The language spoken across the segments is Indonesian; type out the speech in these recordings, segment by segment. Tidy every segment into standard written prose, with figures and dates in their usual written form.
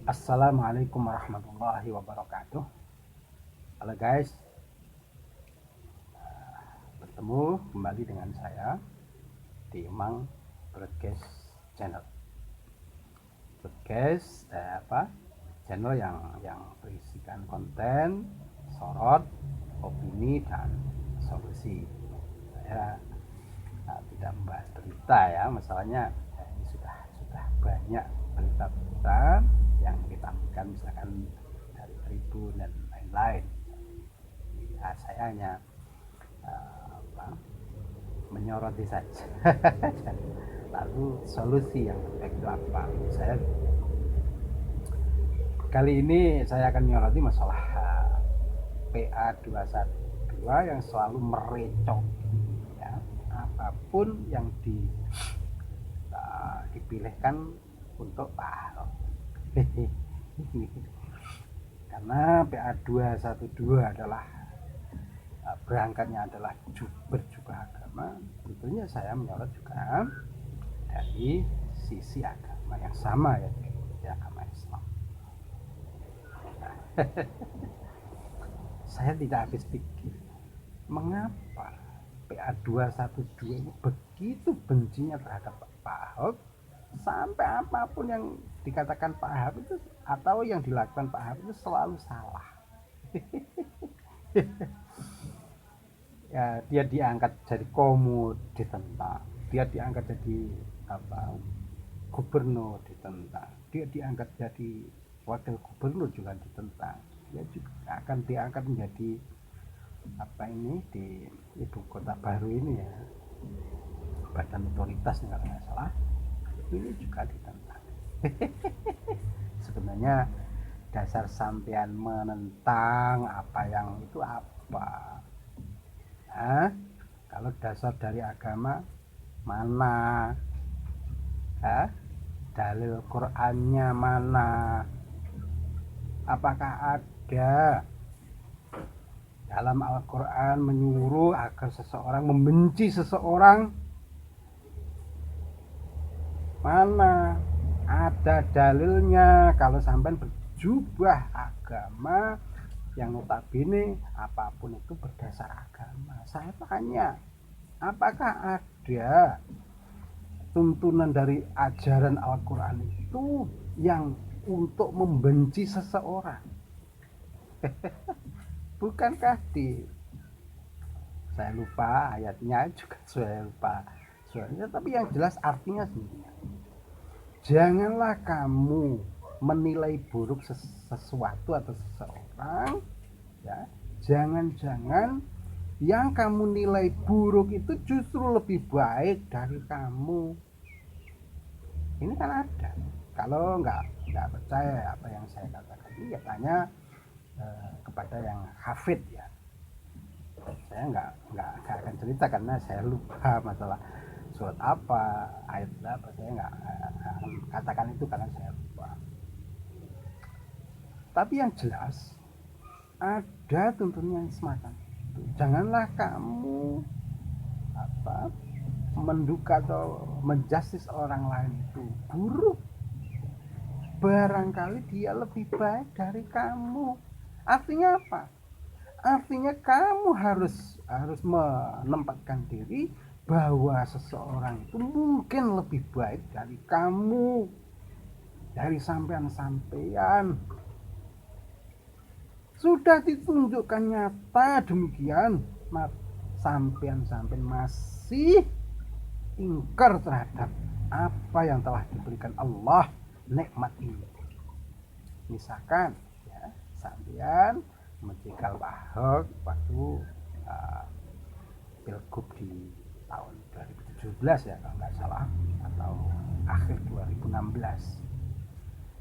Assalamualaikum warahmatullahi wabarakatuh. Halo guys, bertemu kembali dengan saya di Mang Broadcast Channel. Broadcast channel yang berisikan konten, sorot, opini dan solusi. Saya tidak membahas berita ya, masalahnya ini sudah banyak berita-berita yang ditampilkan misalkan dari Tribun dan lain-lain. Ya, saya hanya menyoroti saja. Lalu solusi yang terbaik itu apa? Kali ini saya akan menyoroti masalah PA212 yang selalu merecok ya, apapun yang dipilihkan untuk Pak Ahok. Karena PA212 adalah berangkatnya adalah berjubah agama, tentunya saya menyorot juga dari sisi agama yang sama, yaitu agama Islam. Saya tidak habis pikir mengapa PA212 ini begitu bencinya terhadap Pak Ahok, sampai apapun yang dikatakan Pak Ahok itu atau yang dilakukan Pak Ahok itu selalu salah. Ya, dia diangkat jadi komut ditentang, dia diangkat jadi gubernur ditentang, dia diangkat jadi wakil gubernur juga ditentang, dia juga akan diangkat menjadi di ibu kota baru ini ya, badan otoritas kalau nggak salah, ini juga ditentang. Sebenarnya dasar sampean menentang apa yang itu apa? Kalau dasar dari agama mana? Dalil Qur'annya mana? Apakah ada dalam Al-Quran menyuruh agar seseorang membenci seseorang? Mana ada dalilnya kalau sampai berjubah agama yang notabene apapun itu berdasar agama? Saya tanya, apakah ada tuntunan dari ajaran Al-Quran itu yang untuk membenci seseorang? Bukankah saya lupa ayatnya juga, saya lupa soalnya, tapi yang jelas artinya sendiri. Janganlah kamu menilai buruk sesuatu atau seseorang ya, jangan-jangan yang kamu nilai buruk itu justru lebih baik dari kamu. Ini kan ada. Kalau nggak percaya apa yang saya katakan ini, ya tanya kepada yang hafid ya. Saya nggak akan cerita karena saya lupa masalah surat apa, ayat apa, saya nggak akan katakan itu karena saya lupa. Tapi yang jelas ada tuntunan semacam itu. Janganlah kamu menduga atau menjustis orang lain itu buruk, barangkali dia lebih baik dari kamu. Artinya apa? Artinya kamu harus menempatkan diri bahwa seseorang itu mungkin lebih baik dari kamu, dari sampean-sampean. Sudah ditunjukkan nyata demikian, sampean-sampean masih ingkar terhadap apa yang telah diberikan Allah nikmat ini. Misalkan ya, sampean mencekal Pak Ahok waktu pilgub di tahun 2017 ya kalau nggak salah, atau akhir 2016.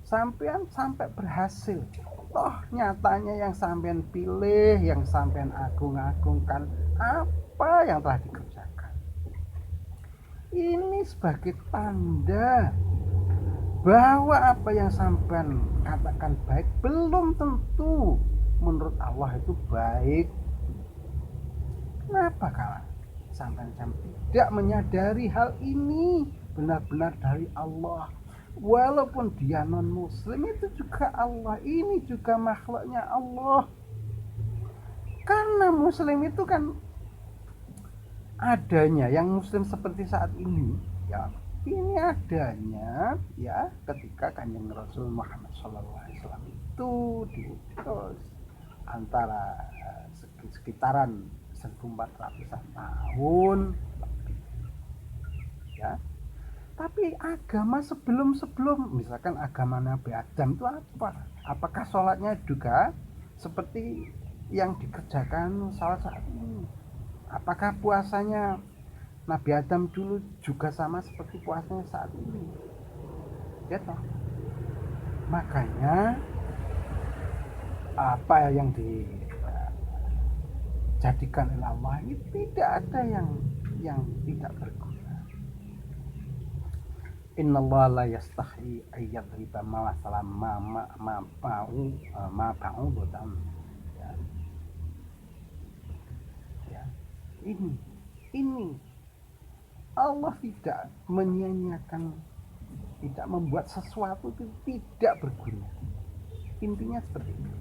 Sampean sampai berhasil, toh nyatanya yang sampean pilih, yang sampean agung-agungkan apa yang telah dikerjakan. Ini sebagai tanda bahwa apa yang sampean katakan baik belum tentu menurut Allah itu baik. Kenapa kawan? Sampean tidak menyadari hal ini benar-benar dari Allah, walaupun dia non muslim itu juga Allah, ini juga makhluknya Allah. Karena muslim itu kan adanya yang muslim seperti saat ini ya, ini adanya ya ketika Kanjeng Rasul Muhammad SAW itu diutus antara sekitaran 1400-an tahun ya. Tapi agama sebelum misalkan agama Nabi Adam itu apa? Apakah sholatnya juga seperti yang dikerjakan saat ini? Apakah puasanya Nabi Adam dulu juga sama seperti puasanya saat ini? Ya toh. Makanya apa yang dijadikan oleh Allah ini tidak ada yang tidak berguna. Innallaha la yastahi ayyadriba masalan ma ba'udatan. Ya. Ini Allah tidak menyia-nyiakan, tidak membuat sesuatu itu tidak berguna. Intinya seperti itu.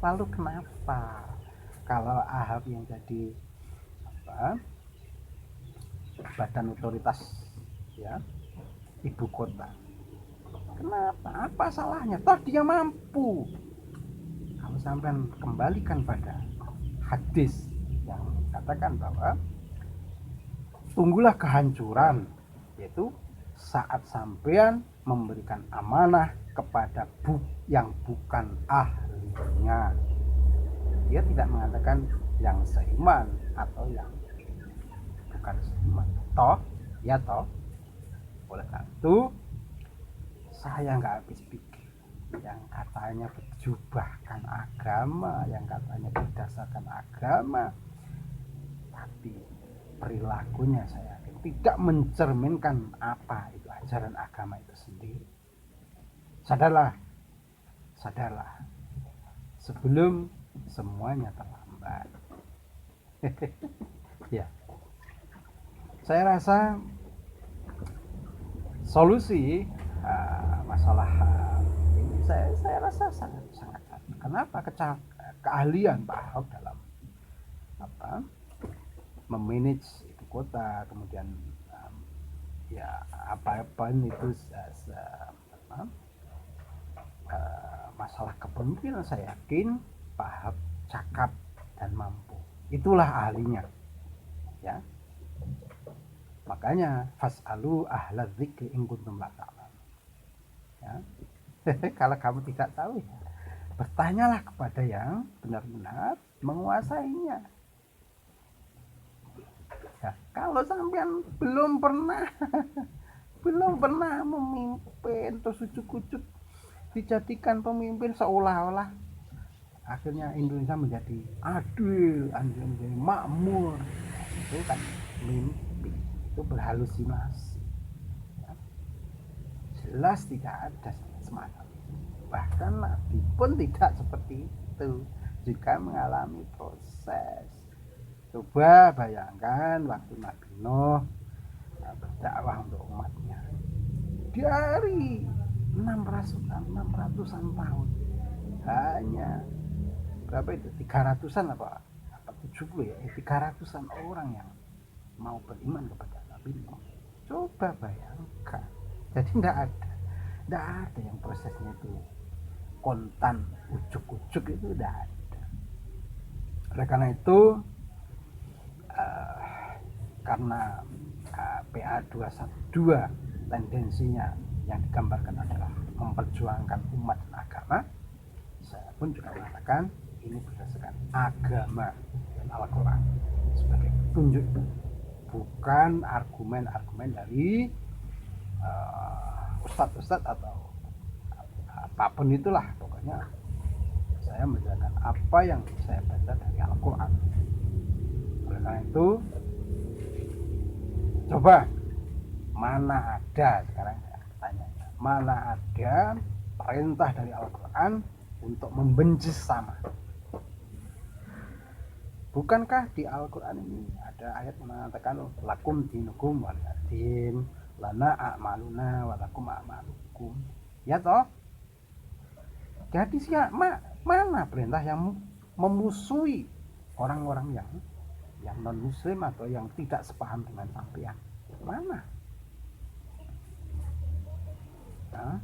Lalu kenapa kalau Ahab yang jadi badan otoritas ya ibu kota, kenapa? Apa salahnya? Toh dia mampu. Kalau sampai kembalikan pada hadis yang katakan bahwa tunggulah kehancuran, yaitu saat sampean memberikan amanah kepada yang bukan ahlinya. Dia tidak mengatakan yang seiman atau yang bukan seiman. Toh, ya toh. Oleh karena itu, saya nggak habis pikir yang katanya berjubahkan agama, yang katanya berdasarkan agama, tapi perilakunya saya tidak mencerminkan apa itu ajaran agama itu sendiri. Sadarlah, sebelum semuanya terlambat. Ya, saya rasa solusi masalah ini saya rasa sangat kenapa keahlian Pak Ahok dalam memanage ibu kota, kemudian ya apa itu masalah kepemimpinan, saya yakin Pak Ahok cakap dan mampu, itulah ahlinya ya. Makanya fas'alu ahla dzikri in kuntum la ta'lamun. Ya. Kalau kamu tidak tahu ya, bertanyalah kepada yang benar-benar menguasainya. Ya, kalau sampean belum pernah memimpin terus ujuk-ujuk dijadikan pemimpin seolah-olah akhirnya Indonesia menjadi adil, menjadi makmur, itu kan mimpi, itu berhalusinasi ya. Jelas tidak ada semacam itu. Bahkan Nabi pun tidak seperti itu jika mengalami proses. Coba bayangkan waktu Nabi Nuh berdakwah untuk umatnya dari 600-an tahun, hanya berapa itu, 300-an apa 70 ya, 300-an orang yang mau beriman kepada Nabi Nuh. Coba bayangkan, jadi tidak ada yang prosesnya itu kontan ujuk-ujuk, itu tidak ada. Oleh karena itu karena PA 212 tendensinya yang digambarkan adalah memperjuangkan umat dan agama, saya pun juga mengatakan ini berdasarkan agama dan Al-Quran sebagai petunjuk, bukan argumen-argumen dari ustadz-ustadz atau apapun itulah. Pokoknya saya menjalankan apa yang saya baca dari Al-Quran. Oleh karena itu, coba mana ada, sekarang saya tanya, mana ada perintah dari Al-Quran untuk membenci sesama? Bukankah di Al-Quran ini ada ayat mengatakan lakum dinukum waliyadin, lana a'maluna walakum a'malukum. minkum. Ya toh? Jadi mana perintah yang memusuhi orang-orang yang non muslim atau yang tidak sepaham dengan sampean? Mana? Nah,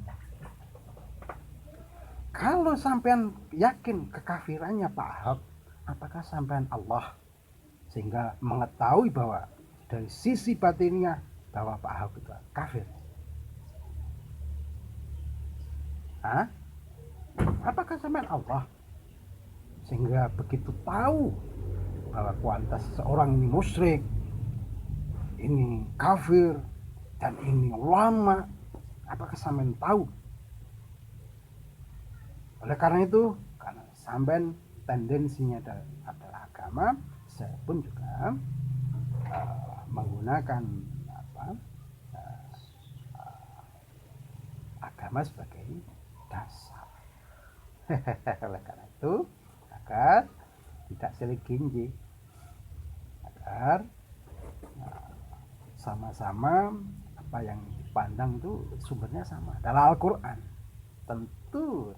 kalau sampean yakin kekafirannya Pak Ahok, apakah sampean Allah sehingga mengetahui bahwa dari sisi batinnya bahwa Pak Ahok itu kafir? Hah? Apakah sampean Allah sehingga begitu tahu bahwa kualitas seorang ini musyrik, ini kafir, dan ini ulama? Apakah sampean tahu? Oleh karena itu, karena sampean tendensinya adalah agama, saya pun juga menggunakan agama sebagai dasar. Oleh karena itu, agar tidak silih ginji, agar sama-sama apa yang dipandang itu sumbernya sama adalah Al-Quran. Tentu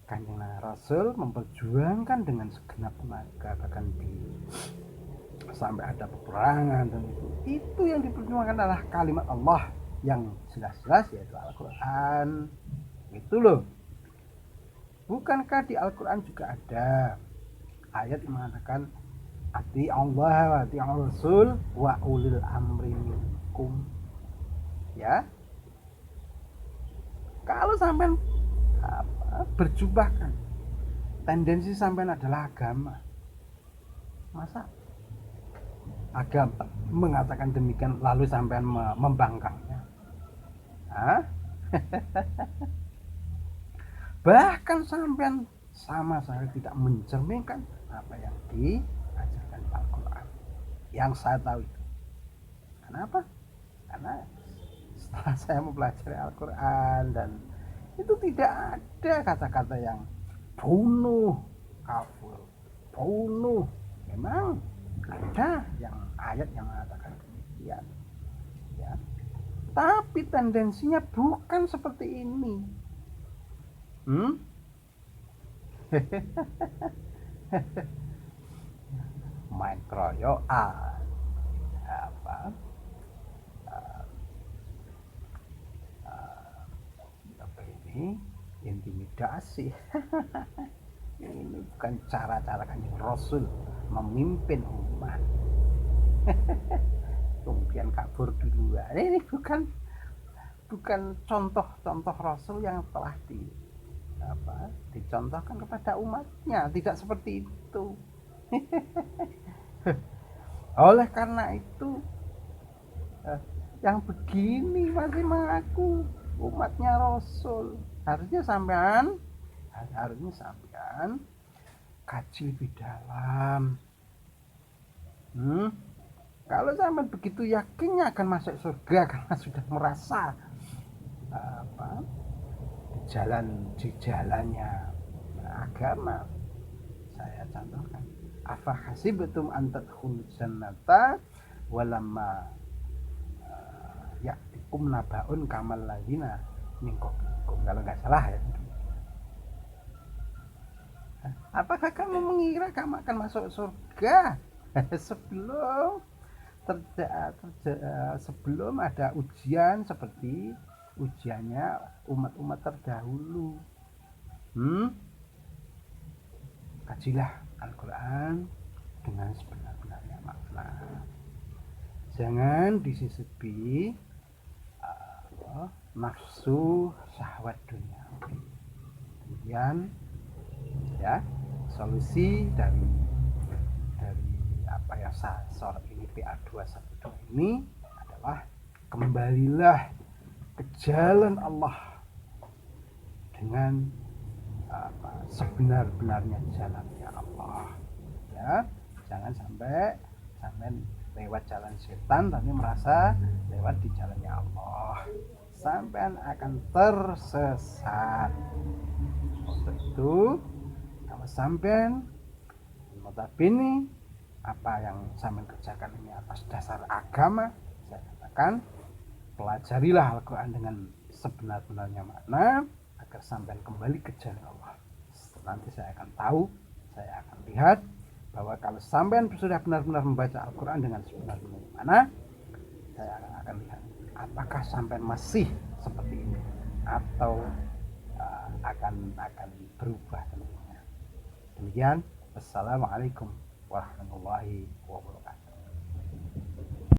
Kanjeng Rasul memperjuangkan dengan segenap tenaga, bahkan sampai ada peperangan, dan itu yang diperjuangkan adalah kalimat Allah yang jelas-jelas, yaitu Al-Quran. Itu loh. Bukankah di Al-Quran juga ada ayat yang mengatakan ati Allah wa ati Rasul wa ulil amri minkum? Ya, kalau sampai berjubahkan tendensi sampean adalah agama, masa agama mengatakan demikian lalu sampean membangkangnya? Hah? Bahkan sampean sama sekali tidak mencerminkan apa yang diajarkan Al-Quran yang saya tahu itu. Kenapa? Karena setelah saya mempelajari Al-Quran, dan itu tidak ada kata-kata yang bunuh kafir, bunuh. Memang ada yang ayat yang mengatakan demikian, ya. Tapi tendensinya bukan seperti ini. Main keroyokan, ini intimidasi. Ini bukan cara-cara Kanjeng Rasul memimpin umat. Kemudian kabur duluan. Ini bukan contoh-contoh Rasul yang telah dicontohkan kepada umatnya. Tidak seperti itu. Oleh karena itu, yang begini masih mengaku umatnya Rasul. Harusnya sampean kaji lebih dalam. Kalau sampean begitu yakinnya akan masuk surga karena sudah merasa di jalannya agama, saya contohkan, afa hasibtum an tadkhulul jannata walamma ya'tikum nabaun kamal ladzina min qablikum, kalau nggak salah ya. Apakah kamu mengira kamu akan masuk surga sebelum ada ujian seperti ujiannya umat-umat terdahulu? Kajilah Al-Quran dengan sebenar-benarnya makna. Jangan disisipi nafsu syahwat dunia. Kemudian ya, solusi dari apa ya sensor ini PA212 ini adalah kembalilah ke jalan Allah dengan sebenar-benarnya jalannya Allah, ya. Jangan sampai lewat jalan setan tapi merasa lewat di jalannya Allah. Sampean akan tersesat. Tentu kalau sampean notabene apa yang sampean kerjakan ini atas dasar agama, saya katakan pelajarilah Al-Quran dengan sebenar-benarnya mana, agar sampean kembali ke jalan Allah. Nanti saya akan tahu, saya akan lihat bahwa kalau sampean sudah benar-benar membaca Al-Quran dengan sebenar-benarnya mana, saya akan lihat apakah sampean masih seperti ini atau akan berubah tentunya. Demikian, assalamualaikum warahmatullahi wabarakatuh.